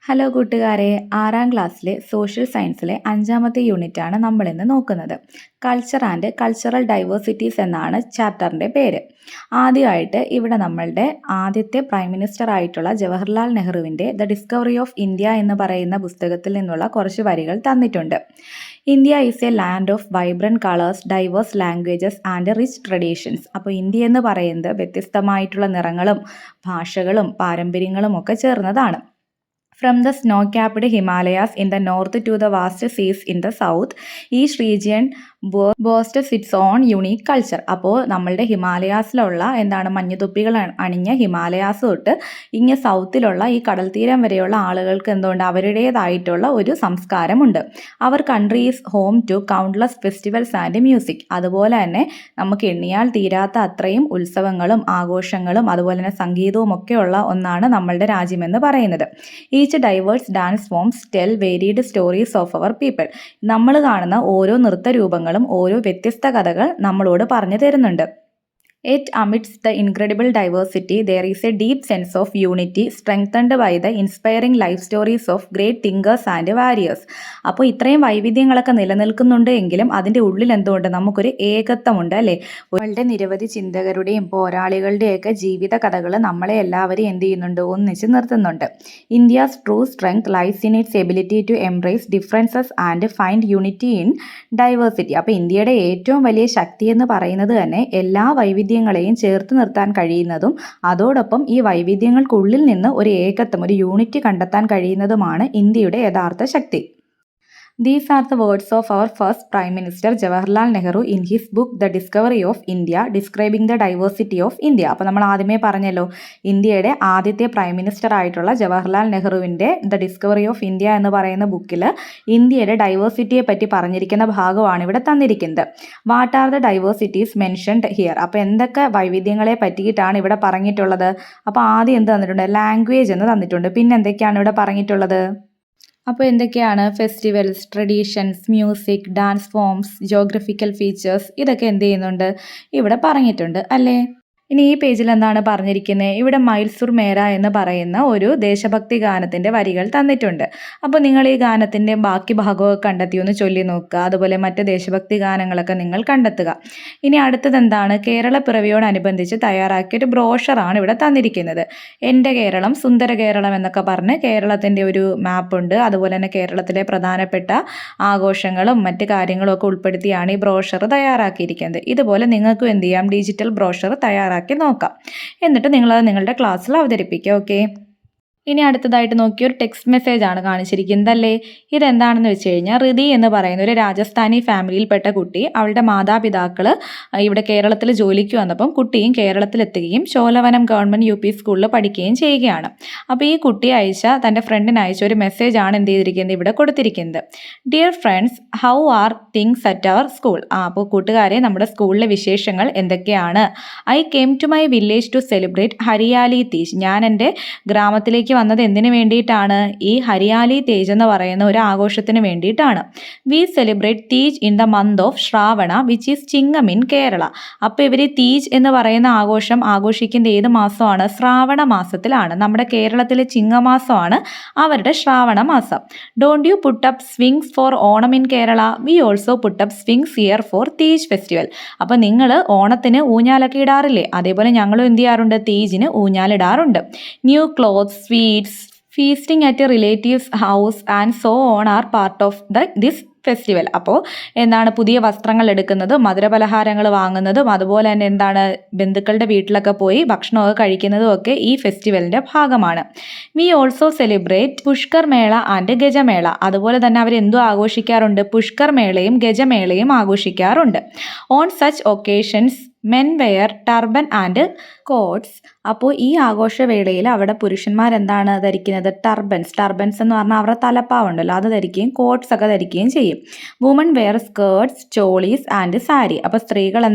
Hello കൂട്ടുകാരെ, 6ാം ക്ലാസ്സിലെ social സയൻസിലെ 5ാമത്തെ യൂണിറ്റാണ് നമ്മളിന്ന് നോക്കുന്നത്. കൾച്ചർ ആൻഡ് കൾച്ചറൽ ഡൈവേഴ്സിറ്റീസ് എന്നാണ് ചാപ്റ്ററിൻ്റെ പേര്. ആദ്യമായിട്ട് ഇവിടെ നമ്മളുടെ ആദ്യത്തെ പ്രൈം മിനിസ്റ്റർ ആയിട്ടുള്ള ജവഹർലാൽ നെഹ്റുവിൻ്റെ ദ ഡിസ്കവറി ഓഫ് ഇന്ത്യ എന്ന് പറയുന്ന പുസ്തകത്തിൽ നിന്നുള്ള കുറച്ച് വരികൾ തന്നിട്ടുണ്ട്. India is a land of vibrant colours, diverse languages and rich traditions. അപ്പോൾ ഇന്ത്യ എന്ന് പറയുന്നത് വ്യത്യസ്തമായിട്ടുള്ള നിറങ്ങളും ഭാഷകളും പാരമ്പര്യങ്ങളും ഒക്കെ ചേർന്നതാണ്. From the snow-capped Himalayas in the north to the vast seas in the south, each region boasts its own unique culture. അപ്പോൾ നമ്മളുടെ ഹിമാലയാസിലുള്ള മഞ്ഞുതൊപ്പികൾ അണിഞ്ഞ ഹിമാലയാസ് തൊട്ട് ഇങ്ങ് സൗത്തിലുള്ള ഈ കടൽ തീരം വരെയുള്ള ആളുകൾക്ക് അവരുടേതായിട്ടുള്ള ഒരു സംസ്കാരമുണ്ട്. Our country is home to countless festivals and music. അതുപോലെ തന്നെ നമുക്ക് എണ്ണിയാൽ തീരാത്ത അത്രയും ഉത്സവങ്ങളും ആഘോഷങ്ങളും അതുപോലെ തന്നെ സംഗീതവും ഒക്കെയുള്ള ഒന്നാണ് നമ്മളുടെ രാജ്യമെന്ന് പറയുന്നത്. Each diverse dance forms tell varied stories of our people. നമ്മൾ കാണുന്ന ഓരോ നൃത്തരൂപങ്ങളും ഓരോ വ്യത്യസ്ത കഥകൾ നമ്മളോട് പറഞ്ഞു തരുന്നുണ്ട്. Yet amidst the incredible diversity, there is a deep sense of unity strengthened by the inspiring life stories of great thinkers and warriors. അപ്പോൾ ഇത്രയും വൈവിധ്യങ്ങളൊക്കെ നിലനിൽക്കുന്നുണ്ട് എങ്കിലും അതിൻ്റെ ഉള്ളിൽ എന്തുകൊണ്ട് നമുക്കൊരു ഏകത്വമുണ്ട് അല്ലേ? നമ്മളുടെ നിരവധി ചിന്തകരുടെയും പോരാളികളുടെയൊക്കെ ജീവിത കഥകൾ നമ്മളെ എല്ലാവരെയും എന്ത് ചെയ്യുന്നുണ്ട്? ഒന്നിച്ച് നിർത്തുന്നുണ്ട്. India's true strength lies in its ability to embrace differences and find unity in diversity. അപ്പോൾ ഇന്ത്യയുടെ ഏറ്റവും വലിയ ശക്തി എന്ന് പറയുന്നത് തന്നെ എല്ലാ വൈവിധ്യങ്ങളെയും ചേർത്ത് നിർത്താൻ കഴിയുന്നതും അതോടൊപ്പം ഈ വൈവിധ്യങ്ങൾക്കുള്ളിൽ നിന്ന് ഒരു ഏകത്വം, ഒരു യൂണിറ്റി കണ്ടെത്താൻ കഴിയുന്നതുമാണ് ഇന്ത്യയുടെ യഥാർത്ഥ ശക്തി. These are the words of our first Prime Minister Jawaharlal Nehru in his book The Discovery of India, describing the diversity of India. അപ്പോൾ നമ്മൾ ആദ്യമേ പറഞ്ഞല്ലോ, ഇന്ത്യയുടെ ആദ്യത്തെ പ്രൈം മിനിസ്റ്റർ ആയിട്ടുള്ള ജവഹർലാൽ നെഹ്റുവിൻ്റെ ദ ഡിസ്കവറി ഓഫ് ഇന്ത്യ എന്ന് പറയുന്ന ബുക്കിൽ ഇന്ത്യയുടെ ഡൈവേഴ്സിറ്റിയെ പറ്റി പറഞ്ഞിരിക്കുന്ന ഭാഗമാണ് ഇവിടെ തന്നിരിക്കുന്നത്. What are the diversities mentioned here? അപ്പോൾ എന്തൊക്കെ വൈവിധ്യങ്ങളെ പറ്റിയിട്ടാണ് ഇവിടെ പറഞ്ഞിട്ടുള്ളത്? അപ്പോൾ ആദ്യം എന്ത് തന്നിട്ടുണ്ട്? ലാംഗ്വേജ് എന്ന് തന്നിട്ടുണ്ട്. പിന്നെ എന്തൊക്കെയാണ് ഇവിടെ പറഞ്ഞിട്ടുള്ളത്? അപ്പോൾ എന്തൊക്കെയാണ്? Festivals, traditions, music, dance forms, geographical features, ഇതൊക്കെ എന്ത് ചെയ്യുന്നുണ്ട്? ഇവിടെ പറഞ്ഞിട്ടുണ്ട് അല്ലേ? ഇനി ഈ പേജിൽ എന്താണ് പറഞ്ഞിരിക്കുന്നത്? ഇവിടെ മൈൽസുർ മേര എന്ന് പറയുന്ന ഒരു ദേശഭക്തി ഗാനത്തിൻ്റെ വരികൾ തന്നിട്ടുണ്ട്. അപ്പോൾ നിങ്ങൾ ഈ ഗാനത്തിൻ്റെ ബാക്കി ഭാഗമൊക്കെ കണ്ടെത്തി ഒന്ന് ചൊല്ലി നോക്കുക. അതുപോലെ മറ്റ് ദേശഭക്തി ഗാനങ്ങളൊക്കെ നിങ്ങൾ കണ്ടെത്തുക. ഇനി അടുത്തത് എന്താണ്? കേരള പിറവിയോടനുബന്ധിച്ച് തയ്യാറാക്കിയ ഒരു ബ്രോഷറാണ് ഇവിടെ തന്നിരിക്കുന്നത്. എൻ്റെ കേരളം, സുന്ദര കേരളം എന്നൊക്കെ പറഞ്ഞ് കേരളത്തിൻ്റെ ഒരു മാപ്പുണ്ട്. അതുപോലെ തന്നെ കേരളത്തിലെ പ്രധാനപ്പെട്ട ആഘോഷങ്ങളും മറ്റ് കാര്യങ്ങളും ഒക്കെ ഉൾപ്പെടുത്തിയാണ് ഈ ബ്രോഷർ തയ്യാറാക്കിയിരിക്കുന്നത്. ഇതുപോലെ നിങ്ങൾക്കും എന്ത് ചെയ്യാം? ഡിജിറ്റൽ ബ്രോഷർ തയ്യാറാക്കി നോക്കാം. എന്നിട്ട് നിങ്ങളത് നിങ്ങളുടെ ക്ലാസ്സിൽ അവതരിപ്പിക്കുക. ഓക്കെ. ഇനി അടുത്തതായിട്ട് നോക്കിയ ഒരു ടെക്സ്റ്റ് മെസ്സേജ് ആണ് കാണിച്ചിരിക്കുന്നത് അല്ലേ? ഇതെന്താണെന്ന് വെച്ച് കഴിഞ്ഞാൽ, ഋതി എന്ന് പറയുന്ന ഒരു രാജസ്ഥാനി ഫാമിലിയിൽപ്പെട്ട കുട്ടി, അവളുടെ മാതാപിതാക്കൾ ഇവിടെ കേരളത്തിൽ ജോലിക്ക് വന്നപ്പം കുട്ടിയും കേരളത്തിലെത്തുകയും ചോലവനം ഗവൺമെൻറ് UP സ്കൂളിൽ പഠിക്കുകയും ചെയ്യുകയാണ്. അപ്പോൾ ഈ കുട്ടി തൻ്റെ ഫ്രണ്ടിന് അയച്ച ഒരു മെസ്സേജാണ് എന്ത് ചെയ്തിരിക്കുന്നത്? ഇവിടെ കൊടുത്തിരിക്കുന്നത്. Dear friends, how are things at our school? അപ്പോൾ കൂട്ടുകാരെ, നമ്മുടെ സ്കൂളിലെ വിശേഷങ്ങൾ എന്തൊക്കെയാണ്? I came to my village to celebrate Hariyali Teej. ഞാൻ എൻ്റെ ഗ്രാമത്തിലേക്ക് വന്നത് എന്തിനു വേണ്ടിയിട്ടാണ്? ഈ ഹരിയാലി തേജ് എന്ന് പറയുന്ന ഒരു ആഘോഷത്തിന് വേണ്ടിയിട്ടാണ്. We celebrate Teej in the month of Shravan which is Chingam in Kerala. അപ്പോൾ ഇവർ തീജ് എന്ന് പറയുന്ന ആഘോഷം ആഘോഷിക്കുന്ന ഏത് മാസമാണ്? ശ്രാവണ മാസത്തിലാണ്. നമ്മുടെ കേരളത്തിലെ ചിങ്ങമാസമാണ് അവരുടെ ശ്രാവണ മാസം. Don't you put up swings for Onam in Kerala? We also put up swings here for Teej festival. അപ്പോൾ നിങ്ങൾ ഓണത്തിന് ഊഞ്ഞാലൊക്കെ ഇടാറില്ലേ? അതേപോലെ ഞങ്ങളും എന്ത് ചെയ്യാറുണ്ട്? തീജിന് ഊഞ്ഞാലിടാറുണ്ട്. New clothes, sweets, feasting at relatives house and so on are part of this festival. അപ്പോൾ പുതിയ വസ്ത്രങ്ങൾ എടുക്കുന്നതും മധുരപലഹാരങ്ങൾ വാങ്ങുന്നതും അതുപോലെ തന്നെ ബന്ധുക്കളുടെ വീട്ടിലൊക്കെ പോയി ഭക്ഷണമൊക്കെ കഴിക്കുന്നതും ഒക്കെ ഈ ഫെസ്റ്റിവലിൻ്റെ ഭാഗമാണ്. വി ഓൾസോ സെലിബ്രേറ്റ് പുഷ്കർ മേള ആൻഡ് ഗജമേള. അതുപോലെ തന്നെ അവരെന്തോ ആഘോഷിക്കാറുണ്ട്? പുഷ്കർ മേളയും ഗജമേളയും ആഘോഷിക്കാറുണ്ട്. On such occasions men wear turban and coats. അപ്പോൾ ഈ ആഘോഷവേളയിൽ അവിടെ പുരുഷന്മാർ എന്താണ് ധരിക്കുന്നത്? ടർബൻസ് എന്ന് പറഞ്ഞാൽ അവരുടെ തലപ്പാവുണ്ടല്ലോ, അത് ധരിക്കുകയും കോട്ട്സ് ഒക്കെ ധരിക്കുകയും ചെയ്യും. Woman wear skirts, cholis and sari. അപ്പോൾ സ്ത്രീകൾ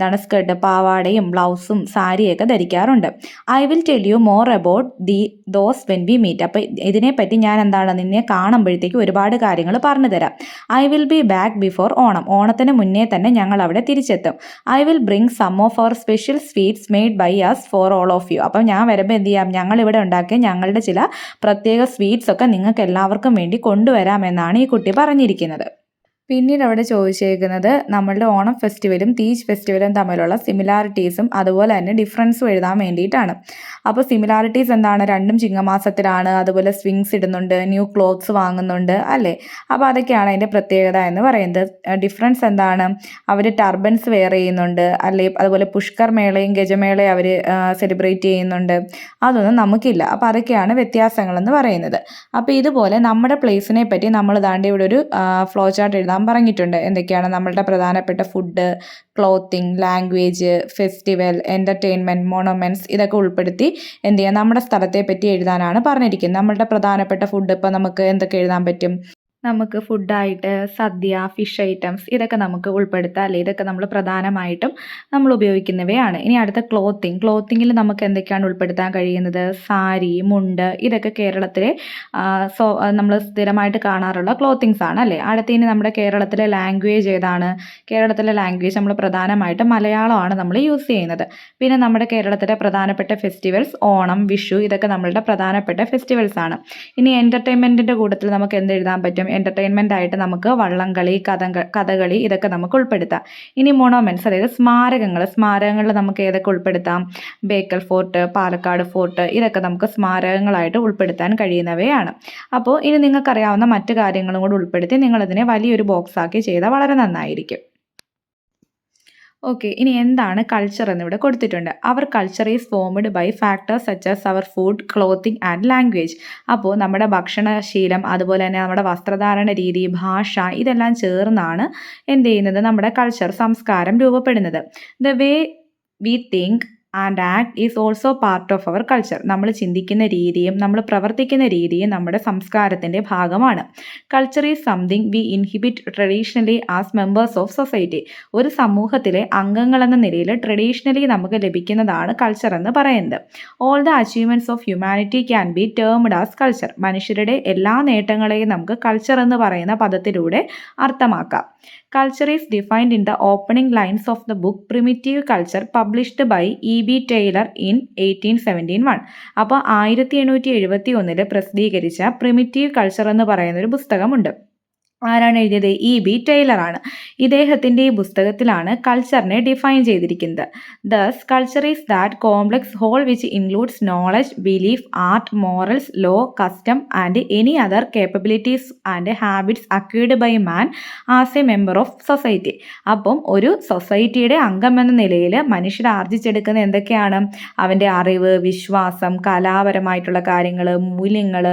അവർ സ്കേർട്ട്, പാവാടയും ബ്ലൗസും സാരിയൊക്കെ ധരിക്കാറുണ്ട്. I will tell you more about those when we meet. അപ്പോൾ ഇതിനെപ്പറ്റി ഞാൻ നിന്നെ കാണുമ്പോഴത്തേക്ക് ഒരുപാട് കാര്യങ്ങൾ പറഞ്ഞു തരാം. I will be back before Onam. ഓണത്തിന് മുന്നേ തന്നെ ഞങ്ങൾ അവിടെ തിരിച്ചെത്തും. I will bring some of our special sweets made by us for all of you. അപ്പം ഞാൻ വരുമ്പോൾ എന്ത് ചെയ്യാം, ഞങ്ങളിവിടെ ഉണ്ടാക്കിയ ഞങ്ങളുടെ ചില പ്രത്യേക സ്വീറ്റ്സ് ഒക്കെ നിങ്ങൾക്ക് എല്ലാവർക്കും വേണ്ടി കൊണ്ടുവരാമെന്നാണ് ഈ കുട്ടി പറഞ്ഞിരിക്കുന്നത്. പിന്നീട് അവിടെ ചോദിച്ചേക്കുന്നത് നമ്മളുടെ ഓണം ഫെസ്റ്റിവലും തീജ് ഫെസ്റ്റിവലും തമ്മിലുള്ള സിമിലാരിറ്റീസും അതുപോലെ തന്നെ ഡിഫറൻസും എഴുതാൻ വേണ്ടിയിട്ടാണ്. അപ്പോൾ സിമിലാരിറ്റീസ് എന്താണ്, രണ്ടും ചിങ്ങമാസത്തിലാണ്, അതുപോലെ സ്വിങ്സ് ഇടുന്നുണ്ട്, ന്യൂ ക്ലോത്ത്സ് വാങ്ങുന്നുണ്ട് അല്ലേ. അപ്പോൾ അതൊക്കെയാണ് അതിൻ്റെ പ്രത്യേകത എന്ന് പറയുന്നത്. ഡിഫറൻസ് എന്താണ്, അവർ ടർബൻസ് വെയർ ചെയ്യുന്നുണ്ട് അല്ലേ, അതുപോലെ പുഷ്കർ മേളയും ഗജമേളയും അവർ സെലിബ്രേറ്റ് ചെയ്യുന്നുണ്ട്, അതൊന്നും നമുക്കില്ല. അപ്പോൾ അതൊക്കെയാണ് വ്യത്യാസങ്ങളെന്ന് പറയുന്നത്. അപ്പോൾ ഇതുപോലെ നമ്മുടെ പ്ലേസിനെ പറ്റി നമ്മൾ ദാണ്ട് ഇവിടെ ഒരു ഫ്ലോ ചാർട്ട് എഴുതാൻ പറഞ്ഞിട്ടുണ്ട്. എന്തൊക്കെയാണ് നമ്മളുടെ പ്രധാനപ്പെട്ട food, clothing, language, festival, entertainment, monuments ഇതൊക്കെ ഉൾപ്പെടുത്തി എന്ത് ചെയ്യുക, നമ്മുടെ സ്ഥലത്തെ പറ്റി എഴുതാനാണ് പറഞ്ഞിരിക്കുന്നത്. നമ്മളുടെ പ്രധാനപ്പെട്ട ഫുഡ് ഇപ്പോൾ നമുക്ക് എന്തൊക്കെ എഴുതാൻ പറ്റും, നമുക്ക് ഫുഡായിട്ട് സദ്യ, ഫിഷ് ഐറ്റംസ് ഇതൊക്കെ നമുക്ക് ഉൾപ്പെടുത്താം അല്ലേ. ഇതൊക്കെ നമ്മൾ പ്രധാനമായിട്ടും നമ്മൾ ഉപയോഗിക്കുന്നവയാണ്. ഇനി അടുത്ത ക്ലോത്തിങ്ങിൽ നമുക്ക് എന്തൊക്കെയാണ് ഉൾപ്പെടുത്താൻ കഴിയുന്നത്, സാരി, മുണ്ട്, ഇതൊക്കെ കേരളത്തിലെ നമ്മൾ സ്ഥിരമായിട്ട് കാണാറുള്ള ക്ലോത്തിങ്സ് ആണ് അല്ലേ. അടുത്ത ഇനി നമ്മുടെ കേരളത്തിലെ ലാംഗ്വേജ് ഏതാണ്, കേരളത്തിലെ ലാംഗ്വേജ് നമ്മൾ പ്രധാനമായിട്ടും മലയാളമാണ് നമ്മൾ യൂസ് ചെയ്യുന്നത്. പിന്നെ നമ്മുടെ കേരളത്തിലെ പ്രധാനപ്പെട്ട ഫെസ്റ്റിവൽസ് ഓണം, വിഷു ഇതൊക്കെ നമ്മളുടെ പ്രധാനപ്പെട്ട ഫെസ്റ്റിവൽസ് ആണ്. ഇനി എൻ്റർടൈൻമെൻറ്റിൻ്റെ കൂട്ടത്തിൽ നമുക്ക് എന്ത് എഴുതാൻ പറ്റും, എൻ്റർടൈൻമെൻ്റ് ആയിട്ട് നമുക്ക് വള്ളംകളി, കഥകളി ഇതൊക്കെ നമുക്ക് ഉൾപ്പെടുത്താം. ഇനി മൊണമെൻറ്റ്സ് അതായത് സ്മാരകങ്ങളിൽ നമുക്ക് ഏതൊക്കെ ഉൾപ്പെടുത്താം, ബേക്കൽ ഫോർട്ട്, പാലക്കാട് ഫോർട്ട് ഇതൊക്കെ നമുക്ക് സ്മാരകങ്ങളായിട്ട് ഉൾപ്പെടുത്താൻ കഴിയുന്നവയാണ്. അപ്പോൾ ഇനി നിങ്ങൾക്കറിയാവുന്ന മറ്റു കാര്യങ്ങളും കൂടി ഉൾപ്പെടുത്തി നിങ്ങളതിനെ വലിയൊരു ബോക്സാക്കി ചെയ്താൽ വളരെ നന്നായിരിക്കും. ഓക്കെ, ഇനി എന്താണ് കൾച്ചർ എന്നിവിടെ കൊടുത്തിട്ടുണ്ട്. Our culture is formed by factors such as our food, clothing and language. അപ്പോൾ നമ്മുടെ ഭക്ഷണശീലം, അതുപോലെ തന്നെ നമ്മുടെ വസ്ത്രധാരണ രീതി, ഭാഷ ഇതെല്ലാം ചേർന്നാണ് എന്ത് ചെയ്യുന്നത്, നമ്മുടെ കൾച്ചർ, സംസ്കാരം രൂപപ്പെടുന്നത്. The way we think and act is also part of our culture. നമ്മൾ ചിന്തിക്കുന്ന രീതിയും നമ്മൾ പ്രവർത്തിക്കുന്ന രീതിയും നമ്മുടെ സംസ്കാരത്തിൻ്റെ ഭാഗമാണ്. Culture is something we inhibit traditionally as members of society. ഒരു സമൂഹത്തിലെ അംഗങ്ങളെന്ന നിലയിൽ ട്രഡീഷണലി നമുക്ക് ലഭിക്കുന്നതാണ് കൾച്ചർ എന്ന് പറയുന്നത്. All the achievements of humanity can be termed as culture. മനുഷ്യരുടെ എല്ലാ നേട്ടങ്ങളെയും നമുക്ക് കൾച്ചർ എന്ന് പറയുന്ന പദത്തിലൂടെ അർത്ഥമാക്കാം. Culture is defined in the opening lines of the book Primitive Culture published by E.B. Taylor in 1871. അപ്പോൾ 1871 പ്രസിദ്ധീകരിച്ച പ്രിമിറ്റീവ് കൾച്ചർ എന്ന് പറയുന്ന ഒരു പുസ്തകമുണ്ട്. ആരാണ് എഴുതിയത്, E.B. ടൈലറാണ്. ഇദ്ദേഹത്തിൻ്റെ ഈ പുസ്തകത്തിലാണ് കൾച്ചറിനെ ഡിഫൈൻ ചെയ്തിരിക്കുന്നത്. Thus culture is that complex whole which includes knowledge, belief, art, morals, law, custom and any other capabilities and habits acquired by man as a member of society. അപ്പം ഒരു സൊസൈറ്റിയുടെ അംഗം എന്ന നിലയിൽ മനുഷ്യർ ആർജിച്ചെടുക്കുന്ന എന്തൊക്കെയാണ്, അവൻ്റെ അറിവ്, വിശ്വാസം, കലാപരമായിട്ടുള്ള കാര്യങ്ങൾ, മൂല്യങ്ങൾ,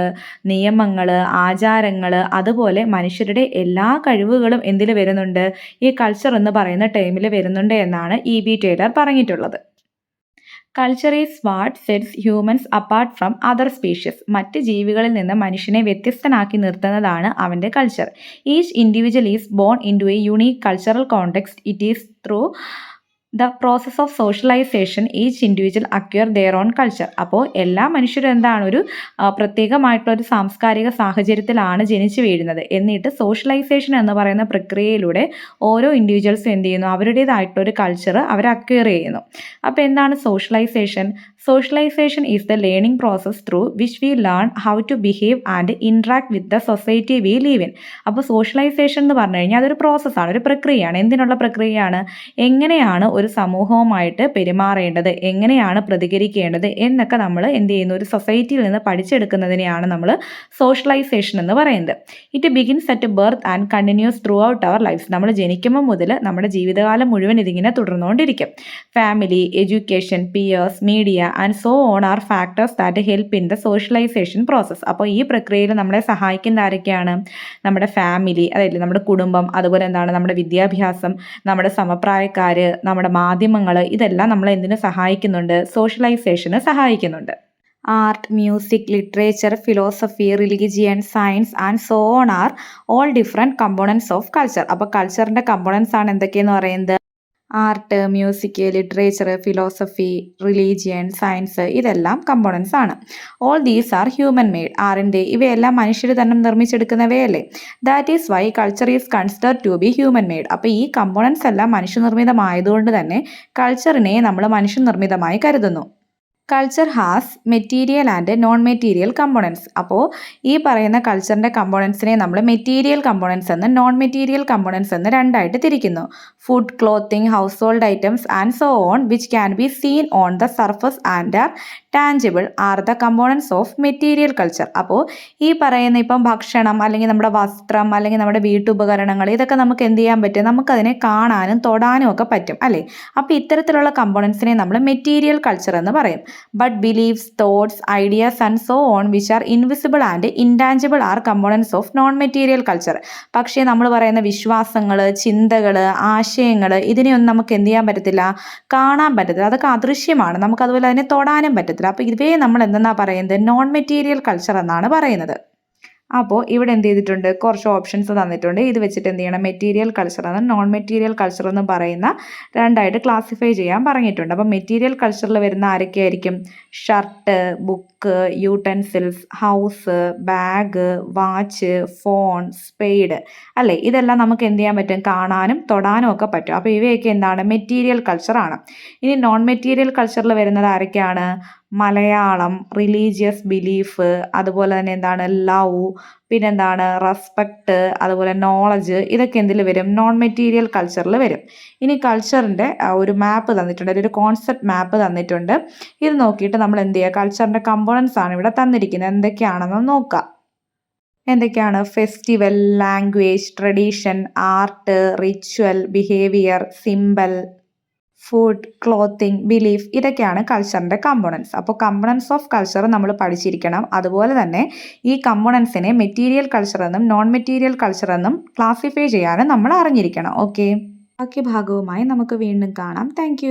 നിയമങ്ങൾ, ആചാരങ്ങൾ, അതുപോലെ മനുഷ്യരുടെ എല്ലാ കഴിവുകളും എന്തിൽ വരുന്നുണ്ട്, ഈ കൾച്ചർ എന്ന് പറയുന്ന ടേമിൽ വരുന്നുണ്ട് എന്നാണ് E.B. ടൈലർ പറഞ്ഞിട്ടുള്ളത്. Culture is what sets humans apart from other species. മറ്റ് ജീവികളിൽ നിന്ന് മനുഷ്യനെ വ്യത്യസ്തനാക്കി നിർത്തുന്നതാണ് അവൻ്റെ culture. Each individual is born into a unique cultural context. It is through the process of socialisation each individual acquire their own culture. അപ്പോൾ എല്ലാ മനുഷ്യരും എന്താണ്, ഒരു പ്രത്യേകമായിട്ടുള്ളൊരു സാംസ്കാരിക സാഹചര്യത്തിലാണ് ജനിച്ചു വീഴുന്നത്. എന്നിട്ട് സോഷ്യലൈസേഷൻ എന്ന് പറയുന്ന പ്രക്രിയയിലൂടെ ഓരോ ഇൻഡിവിജ്വൽസും എന്ത് ചെയ്യുന്നു, അവരുടേതായിട്ടുള്ളൊരു കൾച്ചർ അവർ അക്വയർ ചെയ്യുന്നു. അപ്പോൾ എന്താണ് socialisation? Socialisation is the learning process through which we learn how to behave and interact with the society we live in. അപ്പോൾ സോഷ്യലൈസേഷൻ എന്ന് പറഞ്ഞു കഴിഞ്ഞാൽ അതൊരു പ്രോസസ്സാണ്, ഒരു പ്രക്രിയയാണ്. എന്തിനുള്ള പ്രക്രിയയാണ്? എങ്ങനെയാണ് ഒരു സമൂഹവുമായിട്ട് പെരുമാറേണ്ടത്, എങ്ങനെയാണ് പ്രതികരിക്കേണ്ടത് എന്നൊക്കെ നമ്മൾ എന്ത് ചെയ്യുന്നു, ഒരു സൊസൈറ്റിയിൽ നിന്ന് പഠിച്ചെടുക്കുന്നതിനെയാണ് നമ്മൾ സോഷ്യലൈസേഷൻ എന്ന് പറയുന്നത്. It begins at birth and continues throughout our lifes. നമ്മൾ ജനിക്കുമ്പോൾ മുതൽ നമ്മുടെ ജീവിതകാലം മുഴുവൻ ഇതിങ്ങനെ തുടർന്നുകൊണ്ടിരിക്കും. Family, education, peers, media and so on are factors that help in the socialisation process. അപ്പോൾ ഈ പ്രക്രിയയിൽ നമ്മളെ സഹായിക്കുന്ന ആരൊക്കെയാണ്? നമ്മുടെ ഫാമിലി, അതായത് നമ്മുടെ കുടുംബം, അതുപോലെ എന്താണ് നമ്മുടെ വിദ്യാഭ്യാസം, നമ്മുടെ സമപ്രായക്കാർ, നമ്മുടെ മാധ്യമങ്ങൾ, ഇതെല്ലാം നമ്മളെ എന്തിനു സഹായിക്കുന്നുണ്ട്? സോഷ്യലൈസേഷന് സഹായിക്കുന്നുണ്ട്. Art, music, literature, philosophy, religion, science and so on are all different components of culture. അപ്പോൾ കൾച്ചറിൻ്റെ കമ്പോണൻസ് ആണ് എന്തൊക്കെയെന്ന് പറയുന്നത്? Art, music, literature, philosophy, religion, science ഇതെല്ലാം കമ്പോണൻസ് ആണ്. All these are human made. ആറിൻ്റെ ഇവയെല്ലാം മനുഷ്യർ തന്നെ നിർമ്മിച്ചെടുക്കുന്നവയല്ലേ. That is why culture is consider to be human made. അപ്പോൾ ഈ കമ്പോണൻസ് എല്ലാം മനുഷ്യനിർമ്മിതമായതുകൊണ്ട് തന്നെ കൾച്ചറിനെ നമ്മൾ മനുഷ്യനിർമ്മിതമായി കരുതുന്നു. Culture has material and non material components. അപ്പോൾ ഈ പറയുന്ന കൾച്ചറിൻ്റെ കമ്പോണൻസിനെ നമ്മൾ മെറ്റീരിയൽ കമ്പോണൻസ് എന്ന് നോൺ മെറ്റീരിയൽ കമ്പോണൻസ് എന്ന് രണ്ടായിട്ട് തിരിക്കുന്നു. Food, clothing, household items and so on which can be seen on the surface and are tangible are the components of material culture. അപ്പോൾ ഈ പറയുന്ന ഇപ്പം ഭക്ഷണം അല്ലെങ്കിൽ നമ്മുടെ വസ്ത്രം അല്ലെങ്കിൽ നമ്മുടെ വീട്ടുപകരണങ്ങൾ ഇതൊക്കെ നമുക്ക് എന്ത് ചെയ്യാൻ പറ്റും, നമുക്കതിനെ കാണാനും തൊടാനും ഒക്കെ പറ്റും അല്ലേ. അപ്പോൾ ഇത്തരത്തിലുള്ള കമ്പോണൻസിനെ നമ്മൾ മെറ്റീരിയൽ കൾച്ചർ എന്ന് പറയും. But beliefs, thoughts, ideas and so on which are invisible and intangible are components of non material culture. പക്ഷേ നമ്മൾ പറയുന്ന വിശ്വാസങ്ങൾ, ചിന്തകൾ, ആശയങ്ങൾ ഇതിനെയൊന്നും നമുക്ക് എന്ത് ചെയ്യാൻ പറ്റത്തില്ല, കാണാൻ പറ്റത്തില്ല. അതൊക്കെ അദൃശ്യമാണ്, നമുക്കതുപോലെ അതിനെ തൊടാനും പറ്റത്തില്ല. അപ്പോൾ ഇവയെ നമ്മൾ എന്തെന്നാണ് പറയുന്നത്, നോൺ മെറ്റീരിയൽ കൾച്ചർ എന്നാണ് പറയുന്നത്. അപ്പോൾ ഇവിടെ എന്ത് ചെയ്തിട്ടുണ്ട്, കുറച്ച് ഓപ്ഷൻസ് തന്നിട്ടുണ്ട്. ഇത് വെച്ചിട്ട് എന്ത് ചെയ്യണം, മെറ്റീരിയൽ കൾച്ചർ എന്നും നോൺ മെറ്റീരിയൽ കൾച്ചർ എന്നും പറയുന്ന രണ്ടായിട്ട് ക്ലാസിഫൈ ചെയ്യാൻ പറഞ്ഞിട്ടുണ്ട്. അപ്പോൾ മെറ്റീരിയൽ കൾച്ചറിൽ വരുന്ന ആരൊക്കെയായിരിക്കും, shirt, book, utensils, house, bag, watch, phone, spade അല്ലേ. ഇതെല്ലാം നമുക്ക് എന്ത് ചെയ്യാൻ പറ്റും, കാണാനും തൊടാനും ഒക്കെ പറ്റും. അപ്പോൾ ഇവയൊക്കെ എന്താണ്, മെറ്റീരിയൽ കൾച്ചറാണ്. ഇനി നോൺ മെറ്റീരിയൽ കൾച്ചറിൽ വരുന്നത് ആരൊക്കെയാണ്, മലയാളം, റിലീജിയസ് ബിലീഫ്, അതുപോലെ തന്നെ എന്താണ് ലവ്, പിന്നെന്താണ് റെസ്പെക്റ്റ്, അതുപോലെ നോളജ്, ഇതൊക്കെ എന്തിൽ വരും, നോൺ മെറ്റീരിയൽ കൾച്ചറിൽ വരും. ഇനി കൾച്ചറിൻ്റെ ഒരു മാപ്പ് തന്നിട്ടുണ്ട്, ഒരു കോൺസെപ്റ്റ് മാപ്പ് തന്നിട്ടുണ്ട്. ഇത് നോക്കിയിട്ട് നമ്മൾ എന്ത് ചെയ്യുക, കൾച്ചറിൻ്റെ കമ്പോണൻസ് ആണ് ഇവിടെ തന്നിരിക്കുന്നത്, എന്തൊക്കെയാണെന്ന് നോക്കാം. എന്തൊക്കെയാണ്, festival, language, tradition, art, ritual, behaviour, symbol, food, clothing, belief, ഇതൊക്കെയാണ് കൾച്ചറിൻ്റെ കമ്പോണൻസ്. അപ്പോൾ കമ്പോണൻസ് ഓഫ് കൾച്ചർ നമ്മൾ പഠിച്ചിരിക്കണം. അതുപോലെ തന്നെ ഈ കമ്പോണൻസിനെ മെറ്റീരിയൽ കൾച്ചർ എന്നും നോൺ മെറ്റീരിയൽ കൾച്ചർ എന്നും ക്ലാസിഫൈ ചെയ്യാനും നമ്മൾ അറിഞ്ഞിരിക്കണം. ഓക്കെ, ബാക്കി ഭാഗവുമായി നമുക്ക് വീണ്ടും കാണാം. താങ്ക്